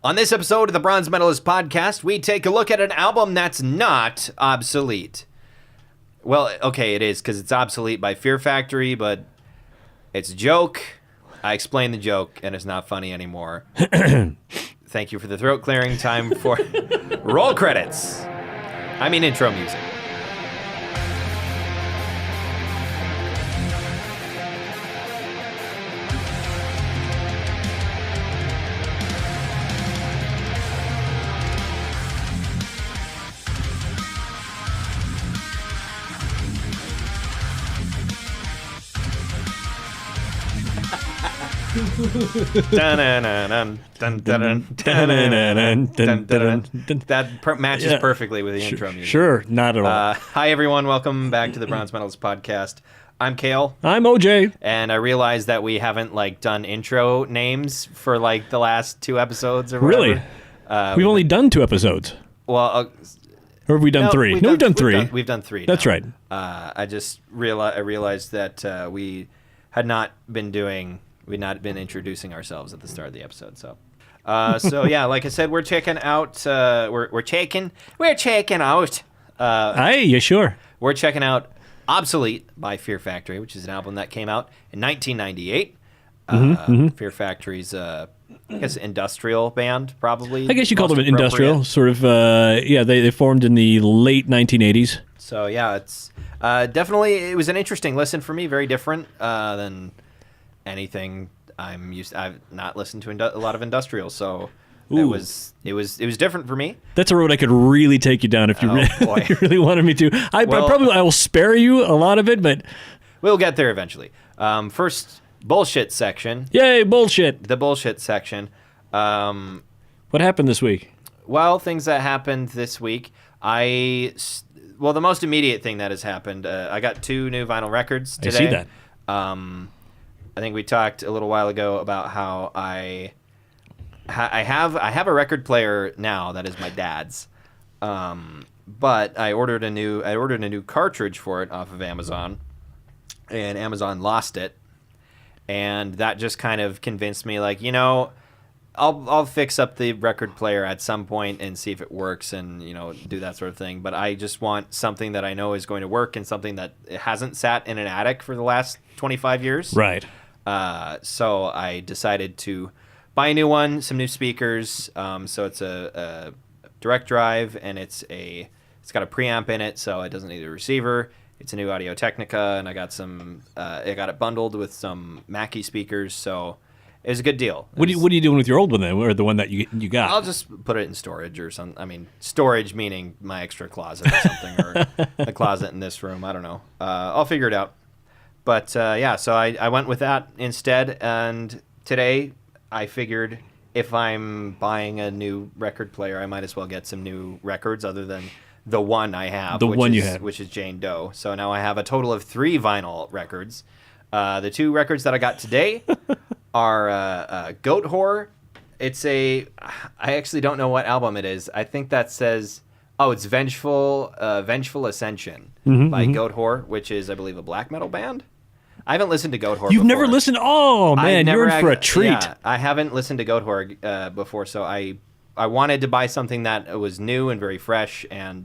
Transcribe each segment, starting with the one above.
On this episode of the Bronze Metalist podcast, we take a look at an album that's not obsolete. Well, okay, it is, because it's Obsolete by Fear Factory, but it's a joke. I explained the joke, and it's not funny anymore. Thank you for the throat clearing. Time for roll credits. I mean intro music. That matches perfectly with the intro music. Sure, not at all. Hi, everyone. Welcome back to the Bronze Medalist podcast. I'm Kale. I'm OJ. And I realized that we haven't done intro names for the last two episodes or whatever. Really? We've only done 2 episodes. Well, or have we done 3? We've done 3. We've done 3. That's right. I just realized that we had not been introducing ourselves at the start of the episode. So yeah, like I said, we're checking out. We're checking out. Hey, you sure? We're checking out Obsolete by Fear Factory, which is an album that came out in 1998. Fear Factory's, I guess, industrial band, probably. I guess you call them an industrial, sort of. They formed in the late 1980s. So yeah, it's definitely, it was an interesting listen for me. Very different than anything I'm used to. I've not listened to a lot of industrial, so it was different for me. That's a road I could really take you down if you, you really wanted me to. I will spare you a lot of it, but we'll get there eventually. First, bullshit section. Yay, bullshit. The bullshit section. What happened this week? Well, things that happened this week. The most immediate thing that has happened, I got 2 new vinyl records today. I see that. I think we talked a little while ago about how I have a record player now that is my dad's, but I ordered a new cartridge for it off of Amazon, and Amazon lost it, and that just kind of convinced me, I'll fix up the record player at some point and see if it works and do that sort of thing. But I just want something that I know is going to work and something that hasn't sat in an attic for the last 25 years. Right. So I decided to buy a new one, some new speakers. So it's a direct drive, and it's got a preamp in it, so it doesn't need a receiver. It's a new Audio-Technica, and I got it bundled with some Mackie speakers, so it was a good deal. What are you doing with your old one then, or the one that you got? I'll just put it in storage or something. I mean, storage meaning my extra closet or something, or the closet in this room. I don't know. I'll figure it out. But so I went with that instead. And today I figured if I'm buying a new record player, I might as well get some new records other than the one I have. Which is Jane Doe. So now I have a total of 3 vinyl records. The 2 records that I got today are Goat Whore. I actually don't know what album it is. I think that says, it's Vengeful Ascension by Goat Whore, which is, I believe, a black metal band. I haven't listened to Goat Whore before. You've never listened? Oh, man, you're in for a treat. Yeah, I haven't listened to Goat Whore before, so I wanted to buy something that was new and very fresh. And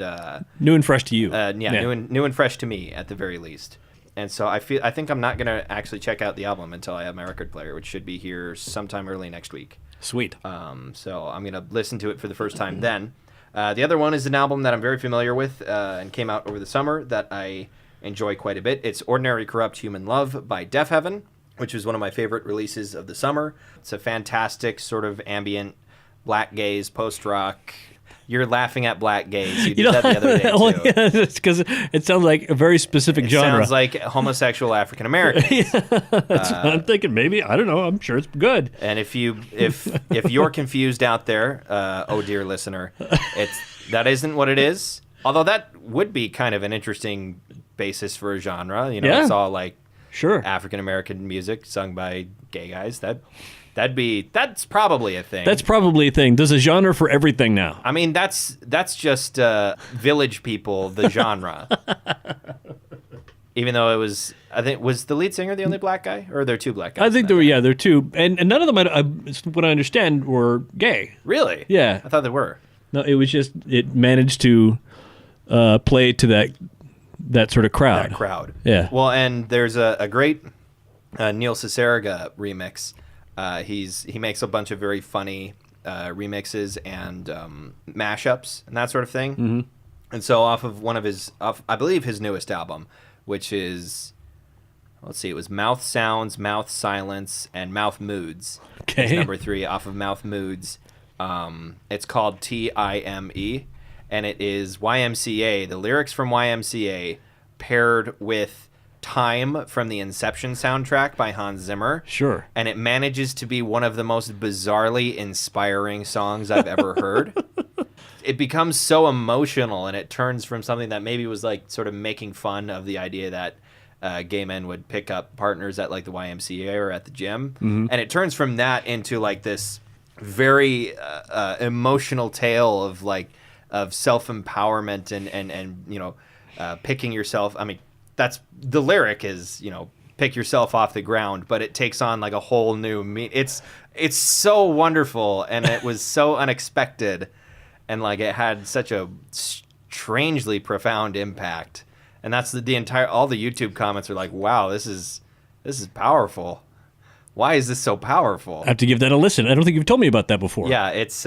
new and fresh to you. New and fresh to me, at the very least. And so I think I'm not going to actually check out the album until I have my record player, which should be here sometime early next week. Sweet. So I'm going to listen to it for the first time then. The other one is an album that I'm very familiar with and came out over the summer that I enjoy quite a bit. It's Ordinary Corrupt Human Love by Deaf Heaven, which is one of my favorite releases of the summer. It's a fantastic sort of ambient black gaze post-rock. You're laughing at black gaze. You did that the other day, too. Well, yeah, it's because it sounds like a very specific genre. It sounds like homosexual African Americans. That's what I'm thinking. Maybe, I don't know. I'm sure it's good. And if you're confused out there, oh dear listener, that isn't what it is. Although that would be kind of an interesting basis for a genre. It's all sure, African American music sung by gay guys. That's probably a thing. That's probably a thing. There's a genre for everything now. I mean, that's just Village People, the genre. Even though it was, I think, was the lead singer the only black guy, or are there two black guys? I think there were, yeah, there were two, and none of them, what I understand, were gay. Really? Yeah. I thought they were. No, it was just it managed to play to that sort of crowd. That crowd. Yeah. Well, and there's a great Neil Cicierega remix. He makes a bunch of very funny remixes and mashups and that sort of thing. Mm-hmm. And so off of I believe his newest album, which is, let's see, it was Mouth Sounds, Mouth Silence, and Mouth Moods. Okay. It's number 3 off of Mouth Moods. It's called Time, and it is YMCA, the lyrics from YMCA paired with Time from the Inception soundtrack by Hans Zimmer. Sure. And it manages to be one of the most bizarrely inspiring songs I've ever heard. It becomes so emotional, and it turns from something that maybe was like sort of making fun of the idea that gay men would pick up partners at like the YMCA or at the gym. Mm-hmm. And it turns from that into like this very emotional tale of like of self-empowerment and you know, picking yourself. I mean, that's the lyric is, you know, pick yourself off the ground, but it takes on like a whole new it's so wonderful, and it was so unexpected, and like it had such a strangely profound impact. And that's the entire, all the YouTube comments are like, wow, this is powerful. Why is this so powerful? I have to give that a listen. I don't think you've told me about that before. Yeah, it's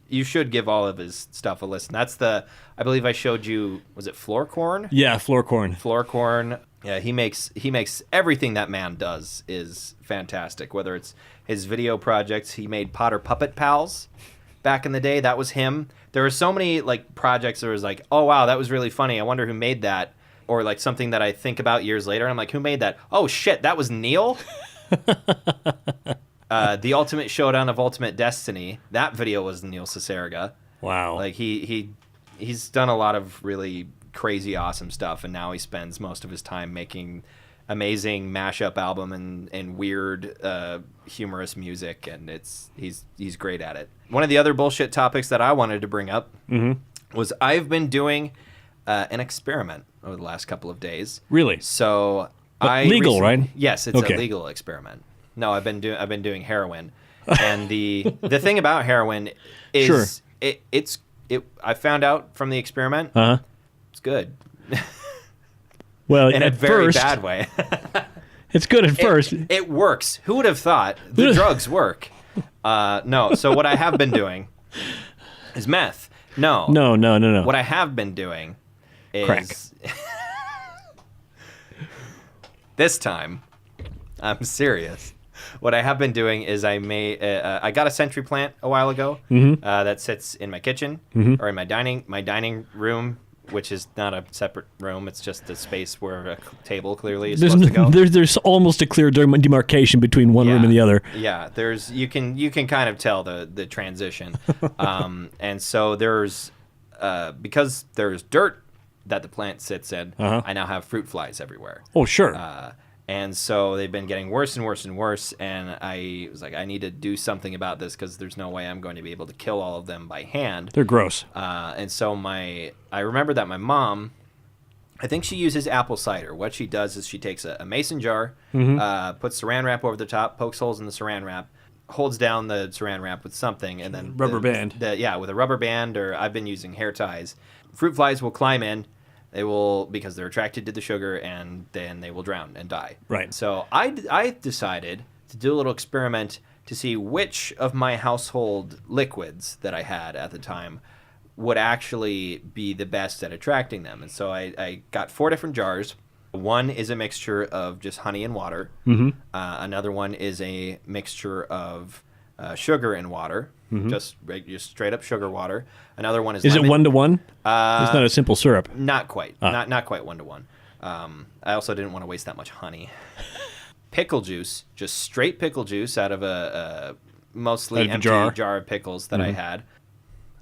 you should give all of his stuff a listen. That's I believe I showed you, was it Floorcorn? Yeah, Floorcorn. Floorcorn. Yeah, he makes everything that man does is fantastic. Whether it's his video projects, he made Potter Puppet Pals back in the day. That was him. There were so many like projects that was like, oh wow, that was really funny. I wonder who made that. Or like something that I think about years later, and I'm like, who made that? Oh shit, that was Neil. The Ultimate Showdown of Ultimate Destiny. That video was Neil Cicierega. Wow. Like he's done a lot of really crazy, awesome stuff, and now he spends most of his time making amazing mashup album and weird, humorous music, and he's great at it. One of the other bullshit topics that I wanted to bring up was I've been doing an experiment over the last couple of days. Really? So legal, right? Yes, it's a legal experiment. No, I've been doing heroin, and the thing about heroin is I found out from the experiment. It's good. Well, in a very bad way. It's good at first. It works. Who would have thought the drugs work? No. So what I have been doing is meth. No. What I have been doing is crack. This time, I'm serious. What I have been doing is I got a Sentry plant a while ago that sits in my kitchen or in my dining room, which is not a separate room. It's just a space where a table clearly is supposed to go. There's almost a clear demarcation between one room and the other. Yeah, you can kind of tell the transition, and so there's because there's dirt that the plant sits in. I now have fruit flies everywhere. Oh sure. And so they've been getting worse and worse and worse, and I was like, I need to do something about this because there's no way I'm going to be able to kill all of them by hand. They're gross. And so I remember that my mom, I think she uses apple cider. What she does is she takes a mason jar, puts saran wrap over the top, pokes holes in the saran wrap, holds down the saran wrap with something, and then rubber band. With a rubber band, or I've been using hair ties. Fruit flies will climb in. They will, because they're attracted to the sugar, and then they will drown and die. Right. So I decided to do a little experiment to see which of my household liquids that I had at the time would actually be the best at attracting them. And so I got 4 different jars. One is a mixture of just honey and water. Another one is a mixture of sugar and water. Just straight up sugar water. Another one is it lemon. 1-to-1? It's not a simple syrup. Not quite. Not quite 1-to-1. I also didn't want to waste that much honey. Pickle juice, just straight pickle juice out of a mostly empty jar of pickles that I had.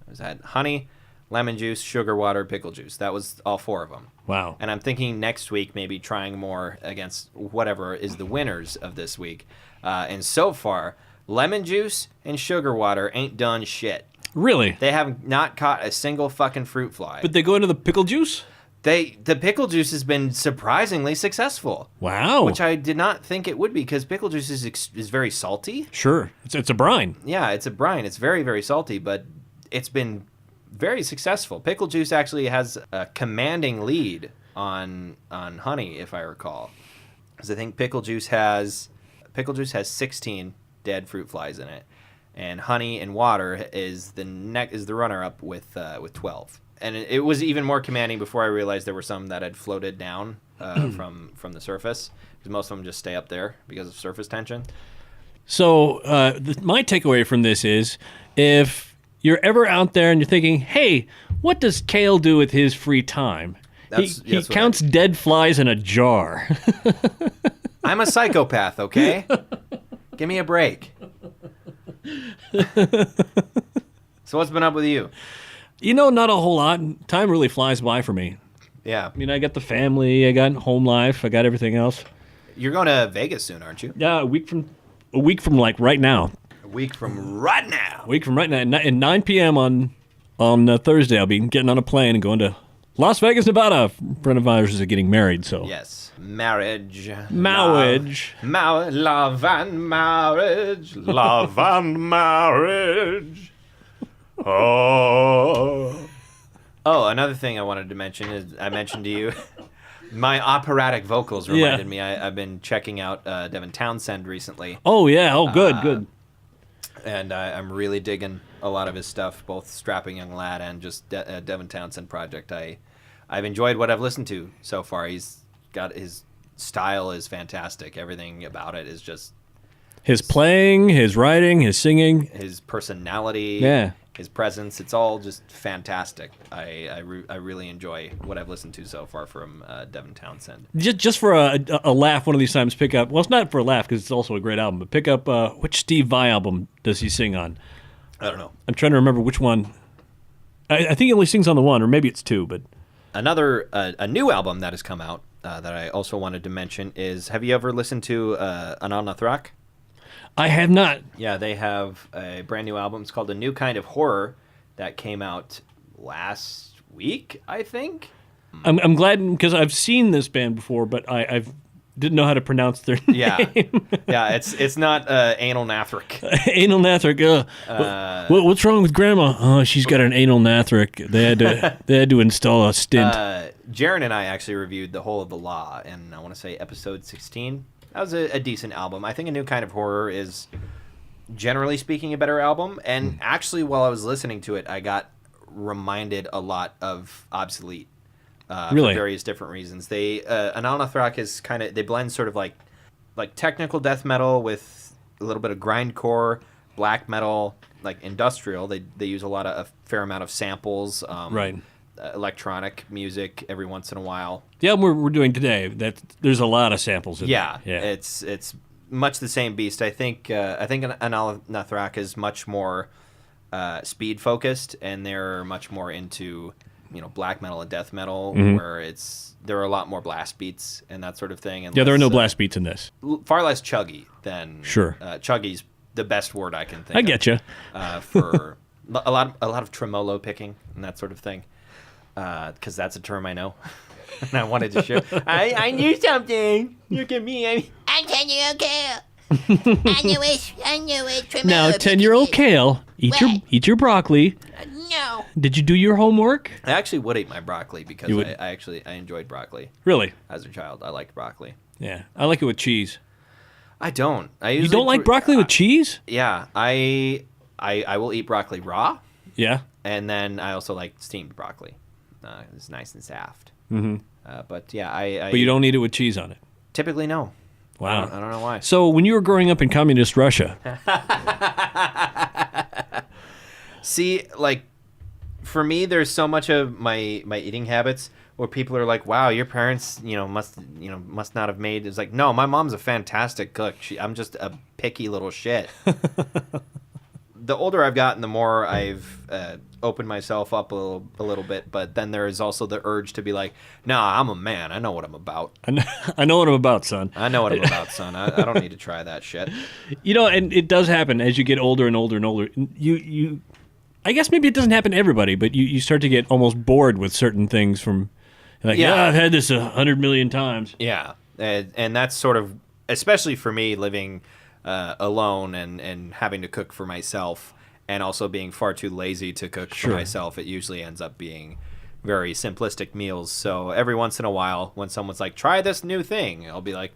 I had honey, lemon juice, sugar water, pickle juice. That was all 4 of them. Wow. And I'm thinking next week maybe trying more against whatever is the winners of this week. And so far, lemon juice and sugar water ain't done shit. Really? They have not caught a single fucking fruit fly. But they go into the pickle juice? The pickle juice has been surprisingly successful. Wow. Which I did not think it would be, because pickle juice is very salty. Sure. It's a brine. Yeah, it's a brine. It's very, very salty, but it's been very successful. Pickle juice actually has a commanding lead on honey, if I recall. Because I think pickle juice has 16 dead fruit flies in it, and honey and water is the runner up with 12. And it was even more commanding before I realized there were some that had floated down from the surface, because most of them just stay up there because of surface tension. So my takeaway from this is, if you're ever out there and you're thinking, hey, what does Kale do with his free time? He counts dead flies in a jar. I'm a psychopath, okay? Give me a break. So what's been up with you? Not a whole lot. Time really flies by for me. Yeah. I mean, I got the family, I got home life, I got everything else. You're going to Vegas soon, aren't you? Yeah, a week from like right now. A week from right now. A week from right now. At 9 p.m. on Thursday, I'll be getting on a plane and going to Las Vegas, Nevada. A friend of ours is getting married, so. Yes. Marriage. Marriage. Love and marriage. Love and marriage. Oh, another thing I wanted to mention is I mentioned to you my operatic vocals reminded me. I've been checking out Devin Townsend recently. Oh, yeah. Oh, good. And I'm really digging a lot of his stuff, both Strapping Young Lad and just Devin Townsend project. I've enjoyed what I've listened to so far. He's got his style is fantastic. Everything about it is just his playing, his writing, his singing, his personality. Yeah. His presence, it's all just fantastic. I really enjoy what I've listened to so far from Devin Townsend. Just for a laugh, one of these times, pick up. Well, it's not for a laugh because it's also a great album. But pick up which Steve Vai album does he sing on? I don't know. I'm trying to remember which one. I think he only sings on the one, or maybe it's two. But another a new album that has come out that I also wanted to mention is. Have you ever listened to Anal Nathrak? I have not. Yeah, they have a brand new album. It's called A New Kind of Horror that came out last week, I think. I'm glad, because I've seen this band before, but I didn't know how to pronounce their name. Yeah, it's not Anal Nathrak. Anal Nathrak. What's wrong with Grandma? Oh, she's got an anal Nathrak. They had to install a stint. Jaron and I actually reviewed The Whole of the Law, and I want to say episode 16. That was a decent album. I think A New Kind of Horror is, generally speaking, a better album. And actually, while I was listening to it, I got reminded a lot of Obsolete for various different reasons. Anal Nathrak is they blend sort of like technical death metal with a little bit of grindcore, black metal, like industrial. They use a fair amount of samples. Right. Electronic music every once in a while. The album we're doing today, there's a lot of samples in there. Yeah, it's much the same beast. I think Anal Nathrak is much more speed focused, and they're much more into black metal and death metal, where there are a lot more blast beats and that sort of thing. And there are no blast beats in this. Far less chuggy than chuggy's the best word I can think. I get you. For a lot of tremolo picking and that sort of thing. Because that's a term I know, and I wanted to share. I knew something. Look at me. I'm 10-year-old Kale. I knew it. Now, 10-year-old Kale, eat your broccoli. No. Did you do your homework? I actually would eat my broccoli because I enjoyed broccoli. Really? As a child, I liked broccoli. Yeah, I like it with cheese. I don't. You don't like broccoli with cheese? Yeah, I will eat broccoli raw. Yeah. And then I also like steamed broccoli. It's nice and soft. Mm-hmm. But yeah, But you don't eat it with cheese on it? Typically, no. Wow. I don't know why. So when you were growing up in communist Russia... See, like, for me, there's so much of my eating habits where people are like, wow, your parents, must not have made... It's like, no, my mom's a fantastic cook. I'm just a picky little shit. The older I've gotten, the more I've opened myself up a little bit. But then there is also the urge to be like, nah, I'm a man. I know what I'm about. I know what I'm about, son. I know what I'm about, son. I don't need to try that shit. And it does happen as you get older and older and older. You I guess maybe it doesn't happen to everybody, but you start to get almost bored with certain things from Like, yeah, I've had this 100 million times. Yeah, and that's sort of, especially for me, living alone and having to cook for myself, and also being far too lazy to cook for myself. It usually ends up being very simplistic meals. So every once in a while, when someone's like, "Try this new thing," I'll be like,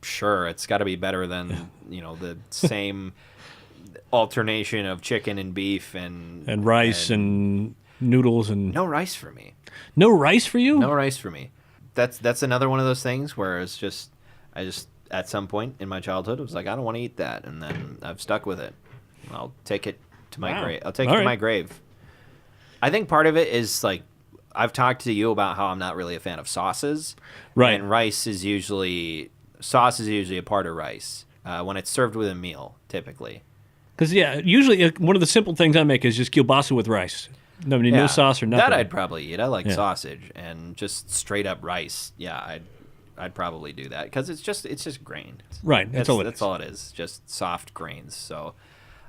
"Sure, it's got to be better than the same alternation of chicken and beef and rice and noodles and no rice for me." No rice for you? No rice for me. That's another one of those things where it's just I just at some point in my childhood was like, I don't want to eat that, and then I've stuck with it. I'll take it to my grave. I'll take it to my grave. I think part of it is like I've talked to you about how I'm not really a fan of sauces. Right. And sauce is usually a part of rice when it's served with a meal, typically. Because usually one of the simple things I make is just kielbasa with rice. No sauce or nothing. That I'd probably eat. I like sausage and just straight up rice. Yeah, I'd probably do that because it's just grain. Right. That's all it is. Just soft grains. So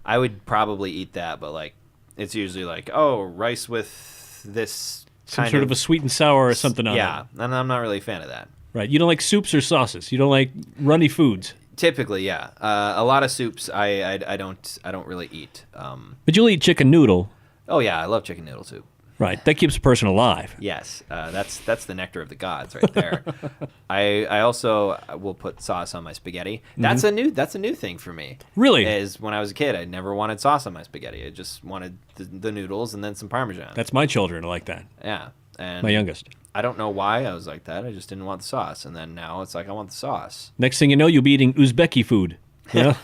I would probably eat that, but like it's usually like rice with this some sort of a sweet and sour or something on it. Yeah, and I'm not really a fan of that. Right. You don't like soups or sauces. You don't like runny foods. Typically, yeah. A lot of soups I don't really eat. But you'll eat chicken noodle. Oh yeah, I love chicken noodle soup. Right, that keeps a person alive. Yes, that's the nectar of the gods right there. I also will put sauce on my spaghetti. That's a new thing for me. Really? Is when I was a kid, I never wanted sauce on my spaghetti. I just wanted the noodles and then some Parmesan. That's my children are like that. Yeah, and my youngest. I don't know why I was like that. I just didn't want the sauce, and then now it's like I want the sauce. Next thing you know, you'll be eating Uzbeki food. You know?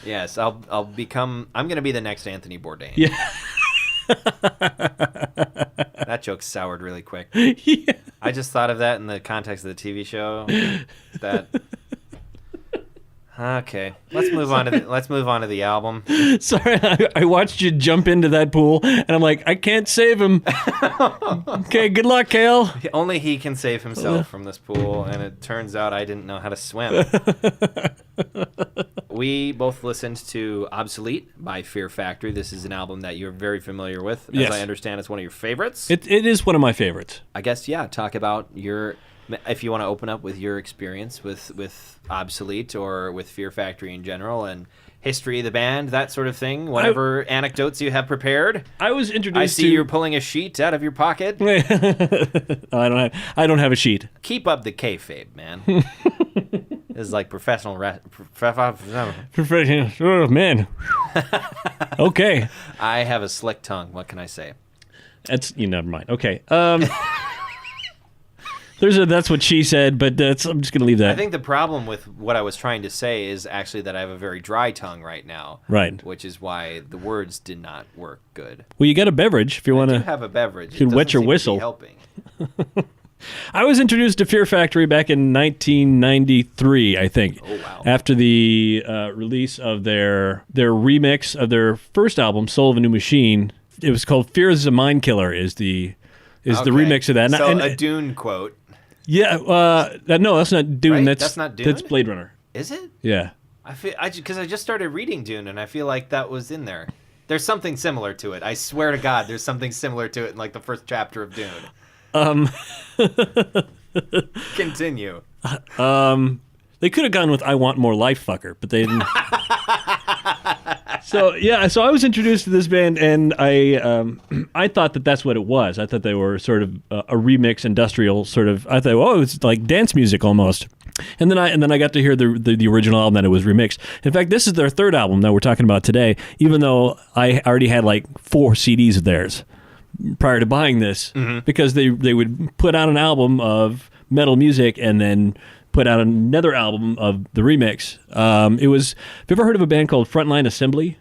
Yes, I'm going to be the next Anthony Bourdain. Yeah. That joke soured really quick. Yeah. I just thought of that in the context of the TV show. Okay, let's move on to the album. Sorry, I watched you jump into that pool, and I'm like, I can't save him. Okay, good luck, Kale. Only he can save himself from this pool, and it turns out I didn't know how to swim. We both listened to Obsolete by Fear Factory. This is an album that you're very familiar with. As I understand, it's one of your favorites. It is one of my favorites. I guess, talk about if you want to open up with your experience with Obsolete or with Fear Factory in general and history of the band, that sort of thing, whatever anecdotes you have prepared. I was introduced I see you're pulling a sheet out of your pocket. I don't have a sheet. Keep up the kayfabe, man. This is like professional. Oh, man. Okay. I have a slick tongue. What can I say? Never mind. Okay. That's what she said, but I'm just going to leave that. I think the problem with what I was trying to say is actually that I have a very dry tongue right now. Right. Which is why the words did not work good. Well, you got a beverage if you want to. I do have a beverage. You can wet your whistle. Helping. I was introduced to Fear Factory back in 1993, I think. Oh, wow. After the release of their remix of their first album, Soul of a New Machine. It was called Fear is a Mind Killer is the remix of that. So a Dune quote. Yeah, no, that's not Dune. Right? That's not Dune? That's Blade Runner. Is it? Yeah. Because I just started reading Dune, and I feel like that was in there. There's something similar to it. I swear to God, there's something similar to it in like the first chapter of Dune. Continue. They could have gone with I Want More Life Fucker, but they didn't. So I was introduced to this band, and I thought that's what it was. I thought they were sort of a remix industrial sort of. I thought, it's like dance music almost. And then I got to hear the original album that it was remixed. In fact, this is their third album that we're talking about today. Even though I already had like 4 CDs of theirs prior to buying this, because they would put out an album of metal music and then put out another album of the remix. Have you ever heard of a band called Frontline Assembly?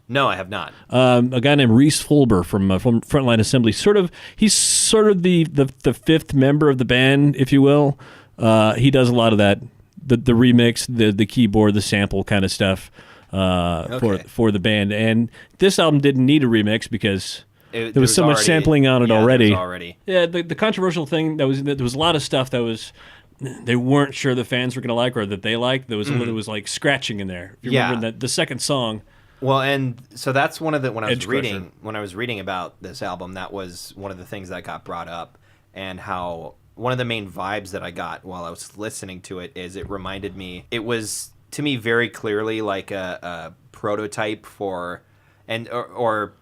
No, I have not. A guy named Reese Fulber from Frontline Assembly. He's sort of the fifth member of the band, if you will. He does a lot of that, the remix, the keyboard, the sample kind of stuff for the band. And this album didn't need a remix because there was so much sampling on it already. Yeah, the controversial thing there was a lot of stuff that was. They weren't sure the fans were going to like or that they liked. There was was like scratching in there. If you remember the second song. Well, and so that's one of the when I was reading about this album, that was one of the things that got brought up and how one of the main vibes that I got while I was listening to it is it reminded me, it was to me very clearly like a prototype for, or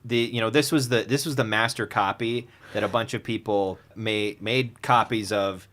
this was the master copy that a bunch of people made copies of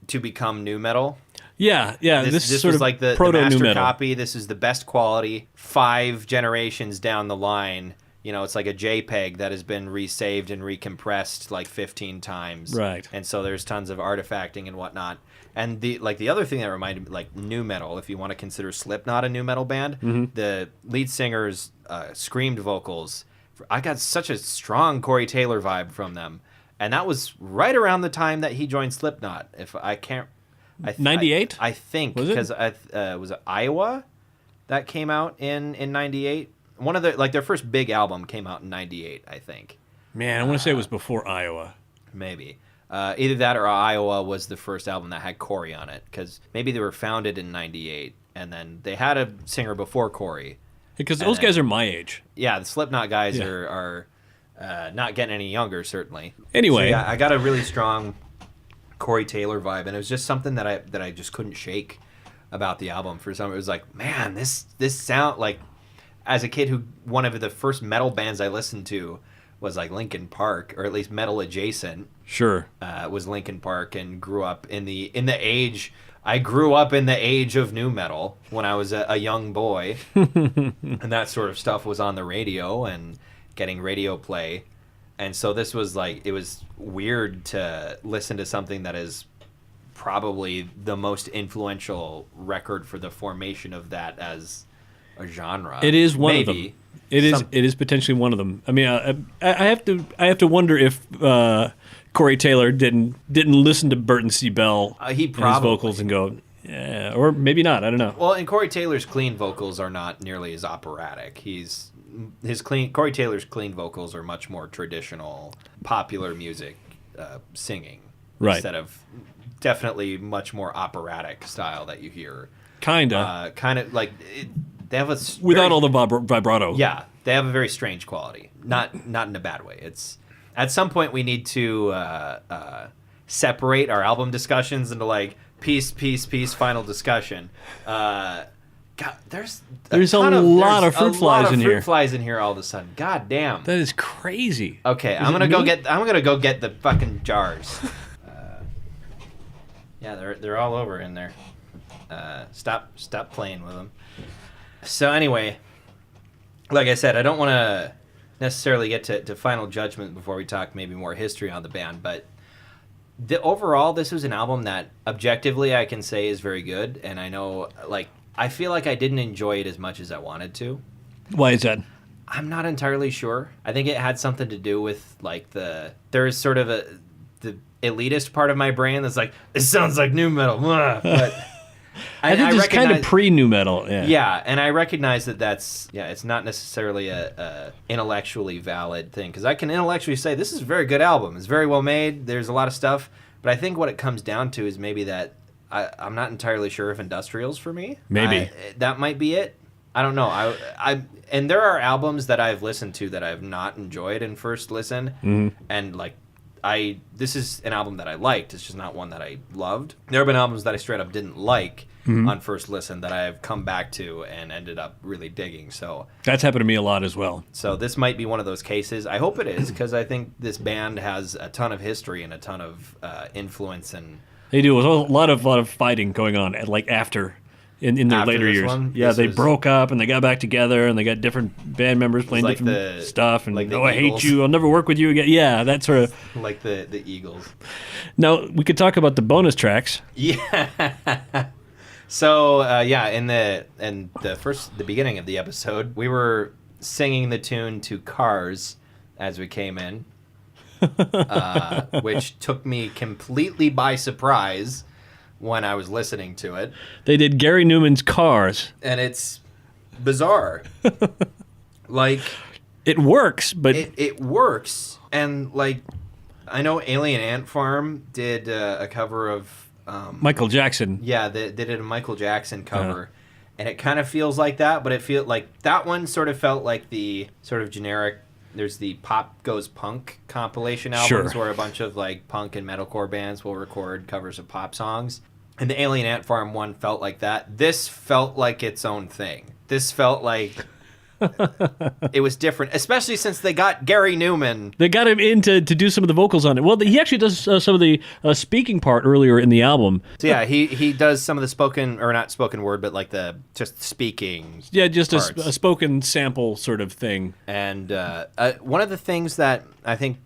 to become nu metal. Yeah. This sort was of like the proto-nu master metal copy. This is the best quality. 5 generations down the line, it's like a JPEG that has been resaved and recompressed like 15 times. Right. And so there's tons of artifacting and whatnot. And the other thing that reminded me, like nu metal, if you want to consider Slipknot a nu metal band, the lead singer's screamed vocals, I got such a strong Corey Taylor vibe from them. And that was right around the time that he joined Slipknot. If I can't... 98? I think, because was it Iowa that came out in 98? One of their first big album came out in 98, I think. Man, I want to say it was before Iowa. Maybe. Either that or Iowa was the first album that had Corey on it, because maybe they were founded in 98, and then they had a singer before Corey. Because those guys are my age. Yeah, the Slipknot guys are not getting any younger, certainly. Anyway. So, yeah, I got a really strong Corey Taylor vibe, and it was just something that I just couldn't shake about the album. For some, it was like, man, this sound like, as a kid who one of the first metal bands I listened to was like Linkin Park, or at least metal adjacent. Sure. Was Linkin Park, and grew up in the age. I grew up in the age of nu metal when I was a young boy, and that sort of stuff was on the radio and getting radio play. And so this was like, it was weird to listen to something that is probably the most influential record for the formation of that as a genre. It is one of them. It is potentially one of them. I mean, I have to wonder if Corey Taylor didn't listen to Burton C. Bell he and his vocals and go, yeah, or maybe not. I don't know. Well, and Corey Taylor's clean vocals are not nearly as operatic. Corey Taylor's clean vocals are much more traditional, popular music singing, right? Instead of definitely much more operatic style that you hear. Kind of like they have without all the vibrato. Yeah, they have a very strange quality. Not in a bad way. It's at some point we need to separate our album discussions into like piece, final discussion. God, there's a lot of fruit flies in here all of a sudden. God damn. That is crazy. Okay, I'm gonna go get the fucking jars. Yeah, they're all over in there. Stop playing with them. So anyway, like I said, I don't want to necessarily get to final judgment before we talk maybe more history on the band, but overall, this was an album that objectively I can say is very good, and I know, like, I feel like I didn't enjoy it as much as I wanted to. Why is that? I'm not entirely sure. I think it had something to do with, like, there is sort of the elitist part of my brain that's like, this sounds like nu metal, but I think it's kind of pre-nu metal. Yeah, and I recognize it's not necessarily a intellectually valid thing, because I can intellectually say this is a very good album. It's very well made. There's a lot of stuff, but I think what it comes down to is maybe that I'm not entirely sure if industrial's for me. Maybe that might be it. I don't know. And there are albums that I've listened to that I've not enjoyed in first listen, and like this is an album that I liked. It's just not one that I loved. There have been albums that I straight up didn't like on first listen that I have come back to and ended up really digging. So that's happened to me a lot as well. So this might be one of those cases. I hope it is, because I think this band has a ton of history and a ton of influence, and they do. There's a lot of fighting going on after. In their later years. They broke up and they got back together and they got different band members playing like different stuff. And, like I hate you, I'll never work with you again. Yeah, that sort of... Like the Eagles. Now, we could talk about the bonus tracks. Yeah. So, in the beginning of the episode, we were singing the tune to Cars as we came in, which took me completely by surprise when I was listening to it. They did Gary Newman's Cars. And it's bizarre. Like... It works, but... It works. And, like, I know Alien Ant Farm did a cover of... Michael Jackson. Yeah, they did a Michael Jackson cover. And it kind of feels like that, but it feels like... That one sort of felt like the sort of generic there's the Pop Goes Punk compilation albums Sure. where a bunch of like punk and metalcore bands will record covers of pop songs. And the Alien Ant Farm one felt like that. This felt like its own thing. This felt like it was different, especially since they got Gary Newman. They got him in to do some of the vocals on it. Well, he actually does some of the speaking part earlier in the album. So yeah, he does some of the spoken, or not spoken word, but like the just speaking. Yeah, just parts. a spoken sample sort of thing. And one of the things that I think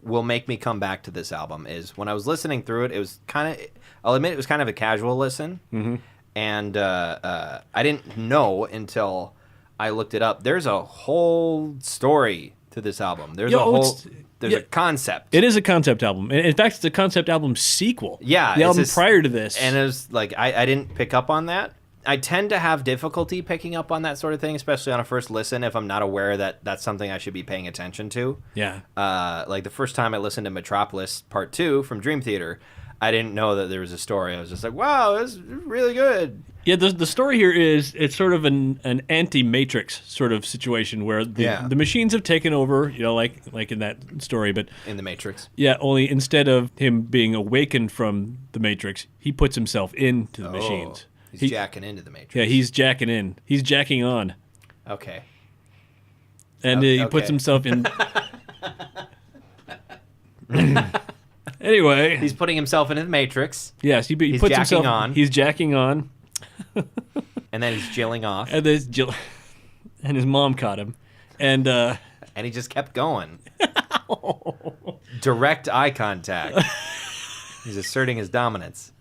will make me come back to this album is when I was listening through it, it was kind of, I'll admit it was kind of a casual listen. Mm-hmm. And I didn't know until I looked it up. There's a whole story to this album. There's a concept. It is a concept album. In fact, it's a concept album sequel. Yeah. The album prior to this. And it was like, I didn't pick up on that. I tend to have difficulty picking up on that sort of thing, especially on a first listen, if I'm not aware that that's something I should be paying attention to. Yeah. Like the first time I listened to Metropolis Part 2 from Dream Theater, I didn't know that there was a story. I was just like, wow, this is really good. Yeah, the story here is it's sort of an anti-Matrix sort of situation where the machines have taken over, like in that story, but in the Matrix. Yeah, only instead of him being awakened from the Matrix, he puts himself into the machines. He's jacking into the Matrix. Yeah, he's jacking in. He's jacking on. Okay. And he puts himself in. Anyway, he's putting himself into the Matrix. Yes, he puts jacking himself on. He's jacking on. And then he's jilling off. And his mom caught him. And he just kept going. Direct eye contact. He's asserting his dominance.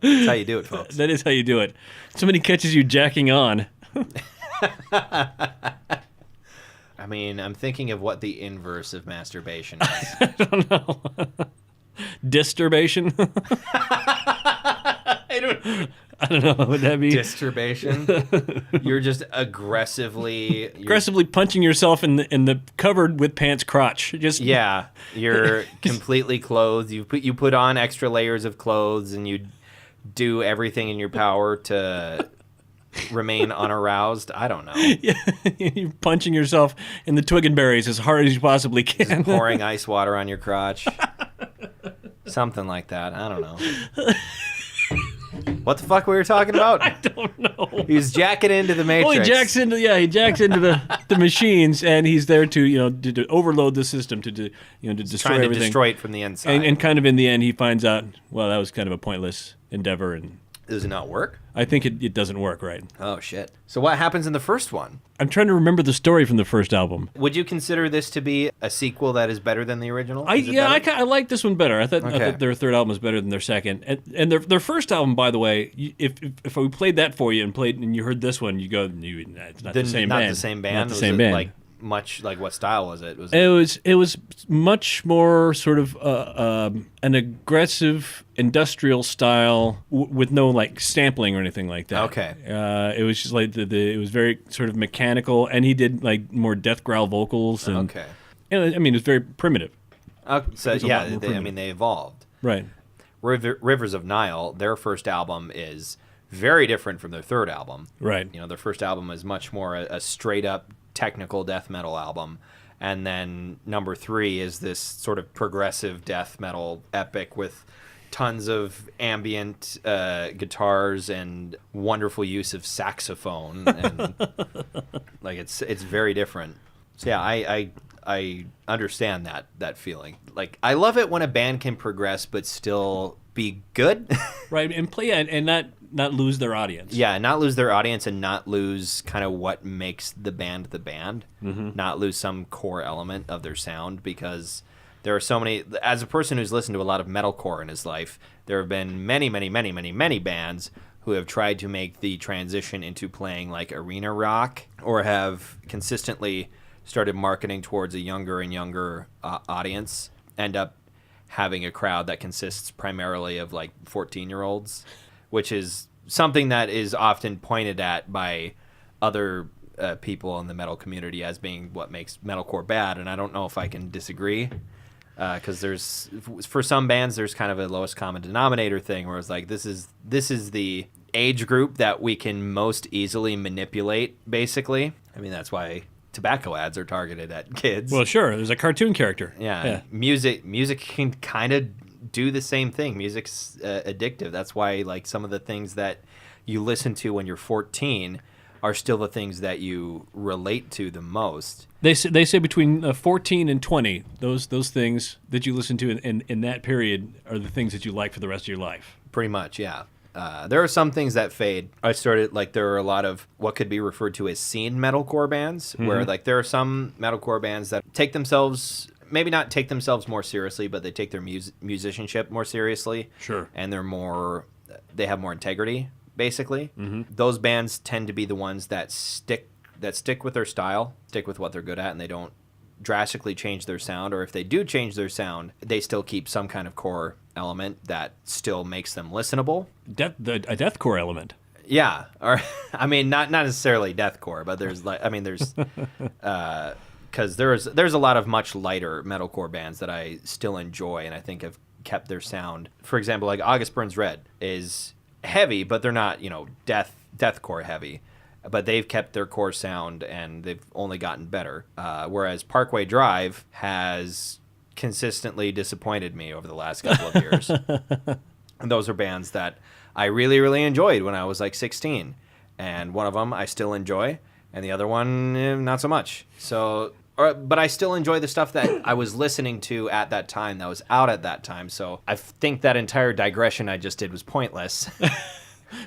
That's how you do it, folks. That is how you do it. Somebody catches you jacking on. I mean, I'm thinking of what the inverse of masturbation is. I don't know. Disturbation? I don't know. What would that be? Disturbation? You're just aggressively punching yourself in the covered with pants crotch. Yeah, you're completely clothed. You put on extra layers of clothes, and you do everything in your power to remain unaroused. I don't know. Yeah, you're punching yourself in the twig and berries as hard as you possibly can. Just pouring ice water on your crotch. Something like that. I don't know. What the fuck we were talking about? I don't know. He's jacking into the Matrix. Well, he jacks into the machines, and he's there to overload the system to destroy trying everything. to destroy it from the inside. And kind of in the end, he finds out, well, that was kind of a pointless endeavor, and does it not work? I think it doesn't work, right? Oh shit! So what happens in the first one? I'm trying to remember the story from the first album. Would you consider this to be a sequel that is better than the original? I like this one better. I thought their third album was better than their second, and their first album, by the way. If we played that for you and you heard this one, you go, it's not the same band. Not the same band. Not the same band. Like much like what style was it? It was much more sort of an aggressive industrial style with no like sampling or anything like that. Okay. It was just like it was very sort of mechanical, and he did like more death growl vocals. And, okay. I mean, it was very primitive. They evolved. Right. Rivers of Nile, their first album is very different from their third album. Right. Their first album is much more a straight up technical death metal album, and then number 3 is this sort of progressive death metal epic with tons of ambient guitars and wonderful use of saxophone, and like it's very different. So yeah, I understand that feeling. Like I love it when a band can progress but still be good. Right, and play and not lose their audience. Yeah, not lose their audience and not lose kind of what makes the band the band. Mm-hmm. Not lose some core element of their sound, because there are so many. As a person who's listened to a lot of metalcore in his life, there have been many, many, many, many, many bands who have tried to make the transition into playing like arena rock, or have consistently started marketing towards a younger and younger audience, end up having a crowd that consists primarily of like 14-year-olds, which is something that is often pointed at by other people in the metal community as being what makes metalcore bad. And I don't know if I can disagree, because for some bands there's kind of a lowest common denominator thing where it's like this is the age group that we can most easily manipulate, basically. I mean, that's why tobacco ads are targeted at kids. Well, sure. There's a cartoon character. Yeah. Music can kind of do the same thing. Music's addictive. That's why like some of the things that you listen to when you're 14 are still the things that you relate to the most. They say between 14 and 20, those things that you listen to in that period are the things that you like for the rest of your life. Pretty much, yeah. There are some things that fade. There are a lot of what could be referred to as scene metalcore bands, where like there are some metalcore bands that maybe not take themselves more seriously, but they take their musicianship more seriously. Sure. And they have more integrity, basically. Those bands tend to be the ones that stick with their style, stick with what they're good at, and they don't drastically change their sound. Or if they do change their sound, they still keep some kind of core element that still makes them listenable. A deathcore element. Yeah, or I mean, not necessarily deathcore, but there's because there's a lot of much lighter metalcore bands that I still enjoy and I think have kept their sound. For example, like August Burns Red is heavy, but they're not deathcore heavy. But they've kept their core sound and they've only gotten better. Whereas Parkway Drive has consistently disappointed me over the last couple of years. And those are bands that I really, really enjoyed when I was like 16. And one of them I still enjoy, and the other one, not so much. But I still enjoy the stuff that I was listening to at that time, that was out at that time. So I think that entire digression I just did was pointless. But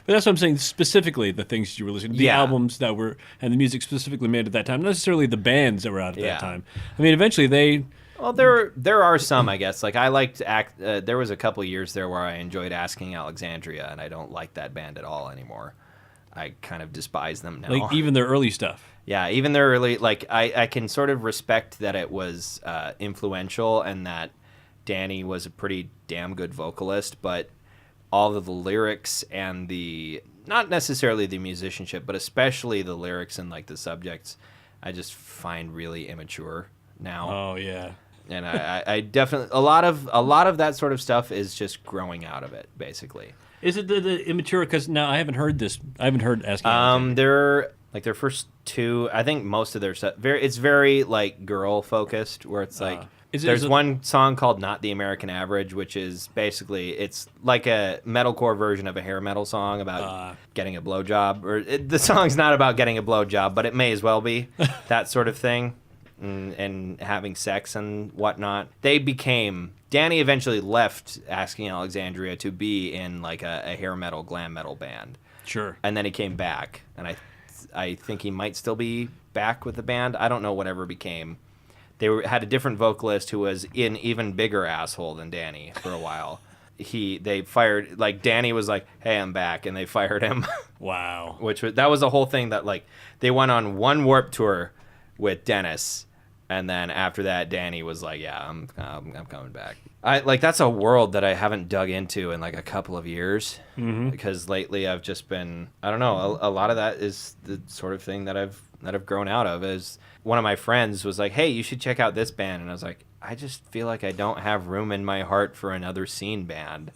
that's what I'm saying, specifically the things you were listening to, the albums that were, and the music specifically made at that time, not necessarily the bands that were out at that time. I mean, eventually they... Well, there are some, I guess. Like I liked there was a couple years there where I enjoyed Asking Alexandria, and I don't like that band at all anymore. I kind of despise them now. Like even their early stuff. Yeah, even their early, like I can sort of respect that it was influential and that Danny was a pretty damn good vocalist, but all of the lyrics and not necessarily the musicianship, but especially the lyrics and like the subjects, I just find really immature now. Oh yeah. And I definitely a lot of that sort of stuff is just growing out of it, basically. Is it the immature? Because now I haven't heard this. I haven't heard Asking. They're like their first two. I think most of their stuff. It's very like girl focused, where it's like there's one song called "Not the American Average," which is basically it's like a metalcore version of a hair metal song about getting a blowjob. The song's not about getting a blowjob, but it may as well be that sort of thing. And having sex and whatnot. Danny eventually left Asking Alexandria to be in like a hair metal, glam metal band. Sure. And then he came back, and I think he might still be back with the band. I don't know whatever became. They had a different vocalist who was an even bigger asshole than Danny for a while. They fired, like Danny was like, "Hey, I'm back," and they fired him. Wow. That was a whole thing that like they went on one Warped Tour with Dennis. And then after that, Danny was like, "Yeah, I'm coming back." That's a world that I haven't dug into in like a couple of years because lately I've just been, I don't know, a lot of that is the sort of thing that I've grown out of. Is one of my friends was like, "Hey, you should check out this band," and I was like, I just feel like I don't have room in my heart for another scene band.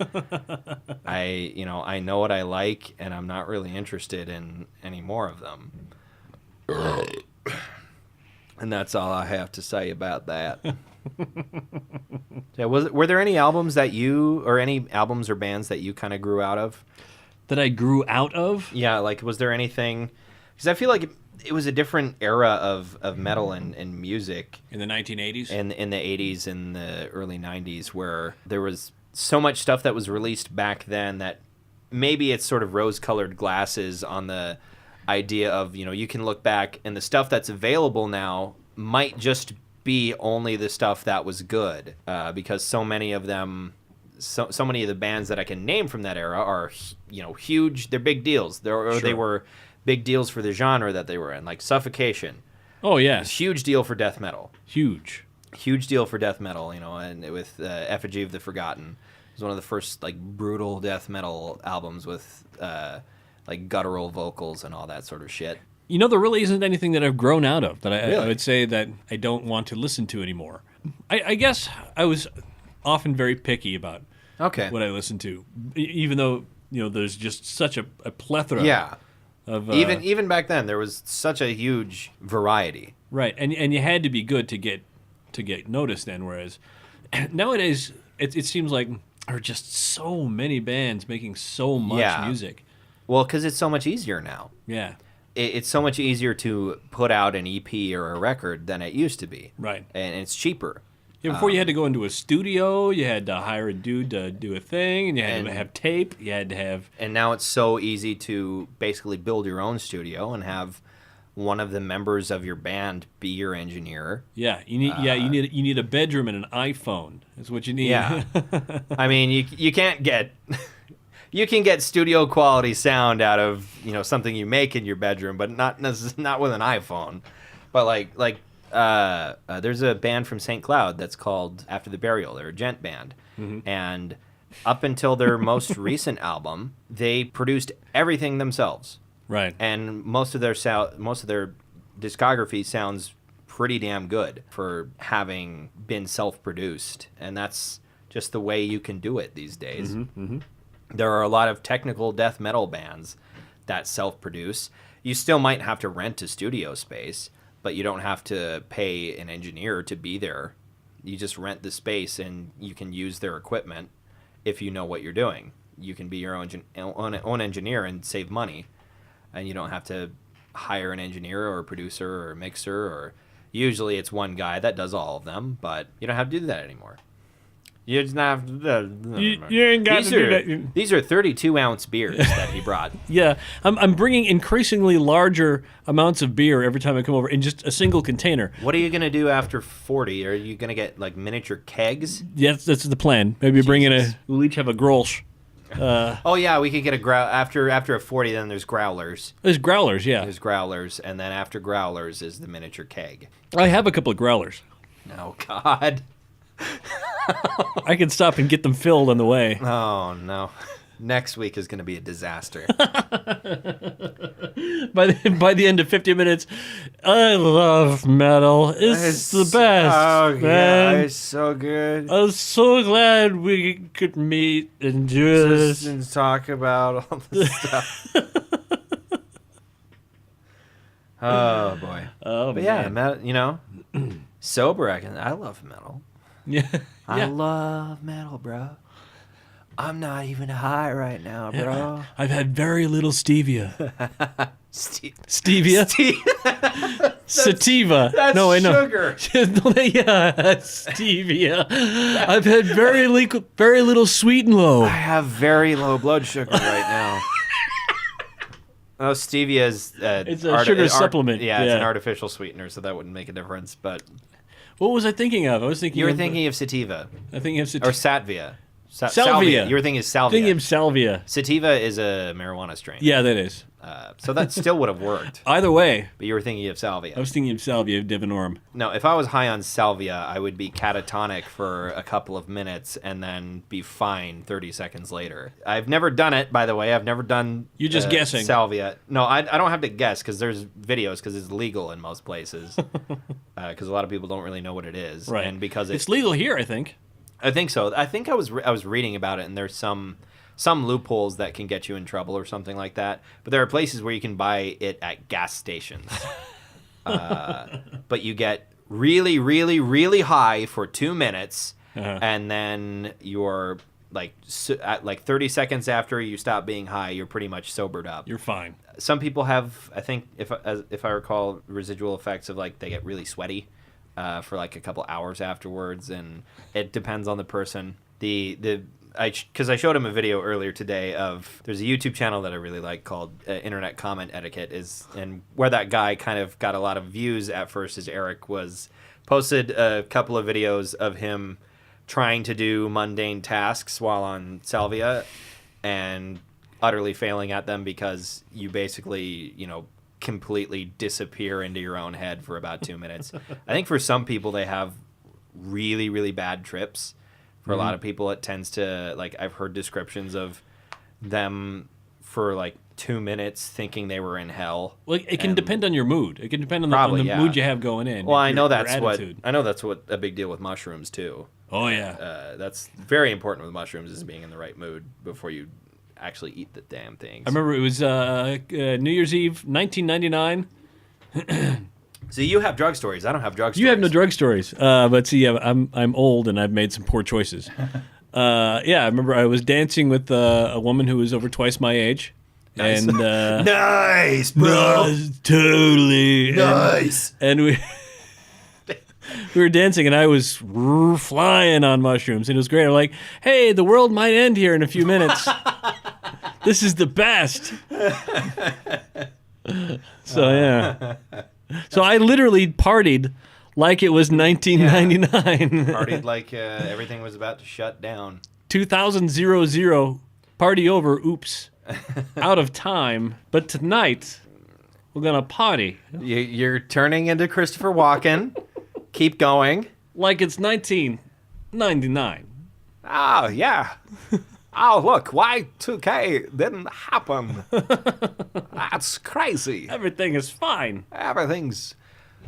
I know what I like, and I'm not really interested in any more of them. And that's all I have to say about that. Yeah, were there any albums any albums or bands that you kind of grew out of? That I grew out of? Yeah, like was there anything? Because I feel like it was a different era of metal and music. In the 1980s? In the 80s and the early 90s, where there was so much stuff that was released back then that maybe it's sort of rose-colored glasses on the idea of, you can look back and the stuff that's available now might just be only the stuff that was good, because so many of them, so many of the bands that I can name from that era are, huge. They're big deals. They were big deals for the genre that they were in, like Suffocation. Oh yeah, huge deal for death metal. Huge deal for death metal. And with Effigy of the Forgotten, it was one of the first like brutal death metal albums with like guttural vocals and all that sort of shit. There really isn't anything that I've grown out of that I would say that I don't want to listen to anymore. I guess I was often very picky about what I listened to, even though there's just such a plethora Of even back then, there was such a huge variety. right, and you had to be good to get noticed then. Whereas nowadays, it seems like there are just so many bands making so much music. Well, because it's so much easier now. Yeah, It's so much easier to put out an EP or a record than it used to be. right. And it's cheaper. Yeah, before you had to go into a studio, you had to hire a dude to do a thing, and you had to have tape. You had to have. And now it's so easy to basically build your own studio and have one of the members of your band be your engineer. Yeah, you need a bedroom and an iPhone. That's what you need. Yeah. I mean, you can't get you can get studio quality sound out of, something you make in your bedroom, but not with an iPhone. But there's a band from St. Cloud that's called After the Burial. They're a gent band. Mm-hmm. And up until their most recent album, they produced everything themselves. Right. And most of their discography sounds pretty damn good for having been self-produced. And that's just the way you can do it these days. Mm-hmm, mm-hmm. There are a lot of technical death metal bands that self-produce. You still might have to rent a studio space, but you don't have to pay an engineer to be there. You just rent the space and you can use their equipment if you know what you're doing. You can be your own engineer and save money. And you don't have to hire an engineer or a producer or a mixer. Or usually it's one guy that does all of them, but you don't have to do that anymore. You just have to. You ain't got to do that. These are 32-ounce beers that he brought. Yeah, I'm bringing increasingly larger amounts of beer every time I come over in just a single container. What are you gonna do after 40? Are you gonna get like miniature kegs? Yes, that's the plan. Maybe bring in we'll each have a Grolsch. Oh yeah, we could get a growl after a 40. Then there's growlers. There's growlers, yeah. There's growlers, and then after growlers is the miniature keg. I have a couple of growlers. Oh God. I can stop and get them filled on the way. Oh no. Next week is going to be a disaster. By the end of 50 minutes, I love metal. It's the best. Oh, man. yeah, it's so good. I'm so glad we could meet and do this. And talk about all this stuff. Oh, boy. Oh, but man. yeah, sober, I love metal. Yeah. I love metal, bro. I'm not even high right now, bro. I've had very little stevia. Stevia? Sativa. That's sugar. Yeah, stevia. I've had very little sweet and low. I have very low blood sugar right now. Oh, stevia is... it's a sugar supplement. Yeah, it's an artificial sweetener, so that wouldn't make a difference, but... What was I thinking of? You were thinking of sativa. I think of sativa. Or satvia. Salvia. You were thinking of salvia. Thinking of salvia. Sativa is a marijuana strain. Yeah, that is. So that still would have worked. Either way. But you were thinking of salvia. I was thinking of salvia divinorum. No, if I was high on salvia, I would be catatonic for a couple of minutes and then be fine 30 seconds later. I've never done it, by the way. I've never done You're just guessing. Salvia. No, I don't have to guess because there's videos because it's legal in most places. Because a lot of people don't really know what it is. Right. And because it's legal here, I think. I think so. I think I was reading about it, and there's some loopholes that can get you in trouble or something like that. But there are places where you can buy it at gas stations. But you get really, really, really high for 2 minutes, and then you're at 30 seconds after you stop being high, you're pretty much sobered up. You're fine. Some people have, I think, if I recall, residual effects of they get really sweaty. For a couple hours afterwards, and it depends on the person. Because I showed him a video earlier today of there's a YouTube channel that I really like called Internet Comment Etiquette and where that guy kind of got a lot of views at first is Eric posted a couple of videos of him trying to do mundane tasks while on salvia and utterly failing at them because you basically completely disappear into your own head for about 2 minutes. I think for some people they have really, really bad trips. For a lot of people it tends to, I've heard descriptions of them for 2 minutes thinking they were in hell. Well, it can depend on your mood. It can depend on the mood you have going in. Well, I know that's what a big deal with mushrooms too. Oh yeah. That's very important with mushrooms is being in the right mood before you actually eat the damn things. I remember it was New Year's Eve, 1999. So you have drug stories. I don't have drug stories. You have no drug stories. But see, I'm old and I've made some poor choices. I remember I was dancing with a woman who was over twice my age. Nice. And nice, bro. Totally nice. And we were dancing, and I was flying on mushrooms, and it was great. I'm like, "Hey, the world might end here in a few minutes. This is the best." So yeah, so I literally partied like it was 1999. Partied like everything was about to shut down. 2000, party over. Oops. Out of time, but tonight we're gonna party You're turning into Christopher Walken. Keep going. like it's 1999. Oh yeah. Oh look, Y2K didn't happen. That's crazy. Everything is fine. Everything's.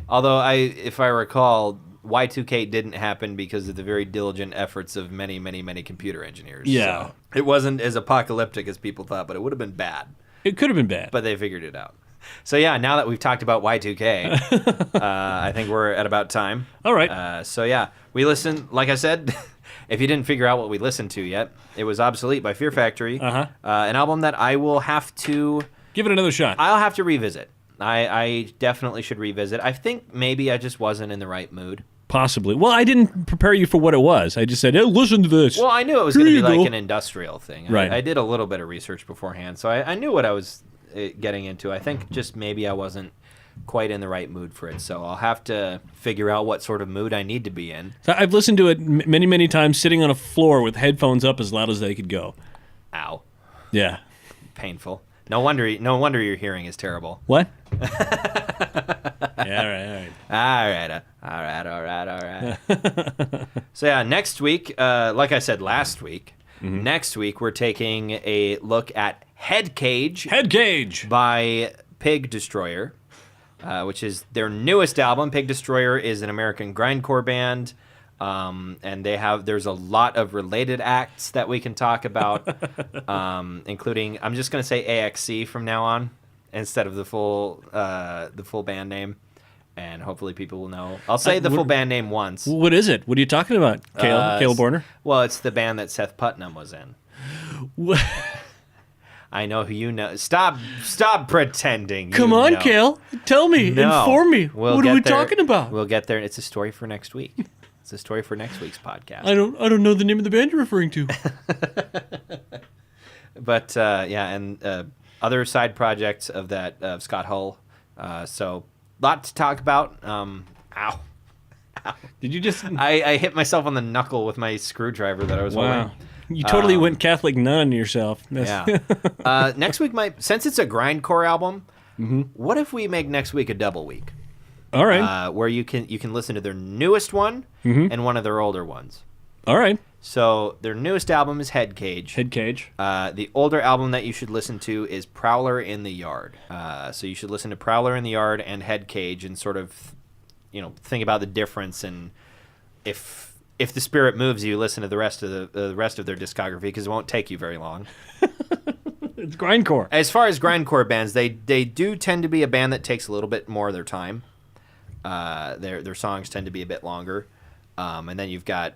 Although if I recall, Y2K didn't happen because of the very diligent efforts of many, many, many computer engineers. Yeah. So it wasn't as apocalyptic as people thought, but it would have been bad. It could have been bad. But they figured it out. So yeah, now that we've talked about Y2K, I think we're at about time. All right. So yeah, we listened, like I said, if you didn't figure out what we listened to yet, it was Obsolete by Fear Factory, an album that I will have to... Give it another shot. I'll have to revisit. I definitely should revisit. I think maybe I just wasn't in the right mood. Possibly. Well, I didn't prepare you for what it was. I just said, hey, listen to this. Well, I knew it was going to be like an industrial thing. Right. I did a little bit of research beforehand, so I knew what I was getting into. I think just maybe I wasn't quite in the right mood for it, so I'll have to figure out what sort of mood I need to be in. So I've listened to it many, many times sitting on a floor with headphones up as loud as they could go. Ow. Yeah. Painful. No wonder your hearing is terrible. What? Yeah, All right. So yeah, next week, like I said last week, next week we're taking a look at Head Cage. Head Cage by Pig Destroyer, which is their newest album. Pig Destroyer is an American grindcore band, and there's a lot of related acts that we can talk about, including, I'm just going to say AXC from now on instead of the full band name, and hopefully people will know. I'll say the full band name once. What is it? What are you talking about, Caleb Borner? Well, it's the band that Seth Putnam was in. What? I know who you know. Stop pretending. Come on, Kale. Tell me. No. Inform me. We'll what are we get there. talking about? We'll get there. It's a story for next week. It's a story for next week's podcast. I don't know the name of the band you're referring to. But and other side projects of that of Scott Hull. So lot to talk about. Ow. Did you just? I hit myself on the knuckle with my screwdriver that I was holding. You totally went Catholic nun yourself. Yeah. Next week since it's a grindcore album, what if we make next week a double week? All right. Where you can listen to their newest one and one of their older ones. All right. So their newest album is Head Cage. Head Cage. The older album that you should listen to is Prowler in the Yard. So you should listen to Prowler in the Yard and Head Cage and sort of, think about the difference, and if the spirit moves you, listen to the rest of their discography, because it won't take you very long. It's grindcore. As far as grindcore bands, they do tend to be a band that takes a little bit more of their time. Their songs tend to be a bit longer, and then you've got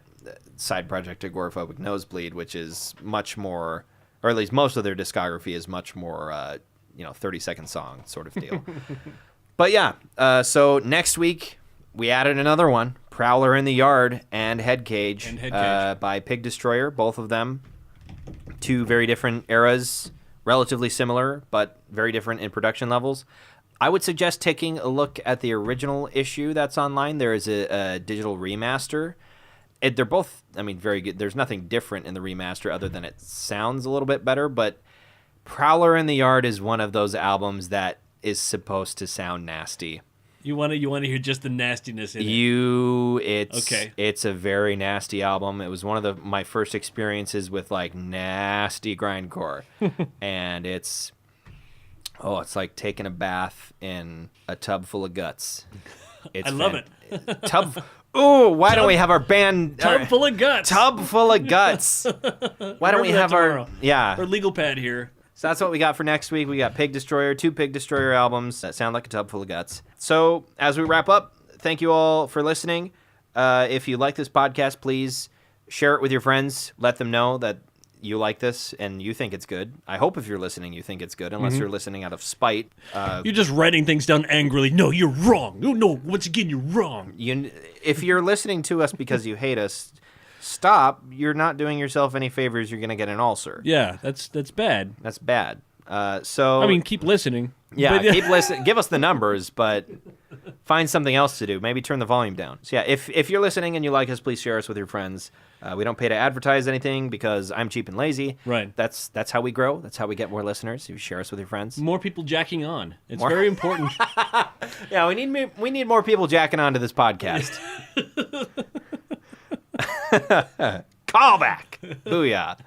side project Agoraphobic Nosebleed, which is much more, or at least most of their discography is much more 30-second song sort of deal. But yeah, so next week we added another one, Prowler in the Yard and Head Cage, by Pig Destroyer, both of them. Two very different eras, relatively similar, but very different in production levels. I would suggest taking a look at the original issue that's online. There is a digital remaster. They're both, very good. There's nothing different in the remaster other than it sounds a little bit better, but Prowler in the Yard is one of those albums that is supposed to sound nasty. You want to hear just the nastiness in it. It's a very nasty album. It was one of my first experiences with like nasty grindcore, and it's like taking a bath in a tub full of guts. I love it. Ooh, why don't we have our band... Tub full of guts. Tub full of guts. Why don't we have our... Yeah. Our legal pad here. So that's what we got for next week. We got Pig Destroyer, 2 Pig Destroyer albums that sound like a tub full of guts. So as we wrap up, thank you all for listening. If you like this podcast, please share it with your friends. Let them know that you like this and you think it's good. I hope if you're listening, you think it's good, unless you're listening out of spite. You're just writing things down angrily. No, you're wrong. No, once again, you're wrong. If you're listening to us because you hate us, stop. You're not doing yourself any favors. You're going to get an ulcer. Yeah, that's bad. That's bad. So I mean, keep listening. Yeah, keep listening. Give us the numbers, but find something else to do. Maybe turn the volume down. So yeah, if you're listening and you like us, please share us with your friends. We don't pay to advertise anything because I'm cheap and lazy. Right. That's how we grow. That's how we get more listeners. If you share us with your friends. More people jacking on. It's very important. Yeah, we need more people jacking onto this podcast. Callback. Booyah.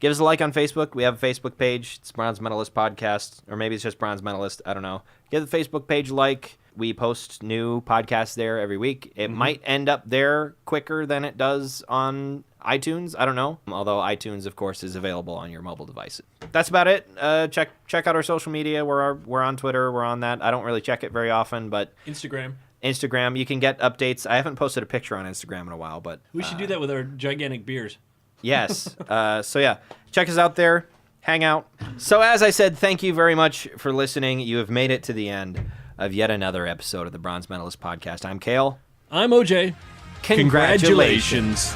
Give us a like on Facebook. We have a Facebook page. It's Bronze Metalist Podcast. Or maybe it's just Bronze Metalist. I don't know. Give the Facebook page a like. We post new podcasts there every week. It might end up there quicker than it does on iTunes. I don't know. Although iTunes, of course, is available on your mobile device. That's about it. Check out our social media. We're on Twitter. We're on that. I don't really check it very often, but... Instagram. You can get updates. I haven't posted a picture on Instagram in a while, but... We should do that with our gigantic beers. Yes. So yeah, check us out there. Hang out. So as I said, thank you very much for listening. You have made it to the end of yet another episode of the Bronze Medalist Podcast. I'm Kale. I'm OJ. Congratulations.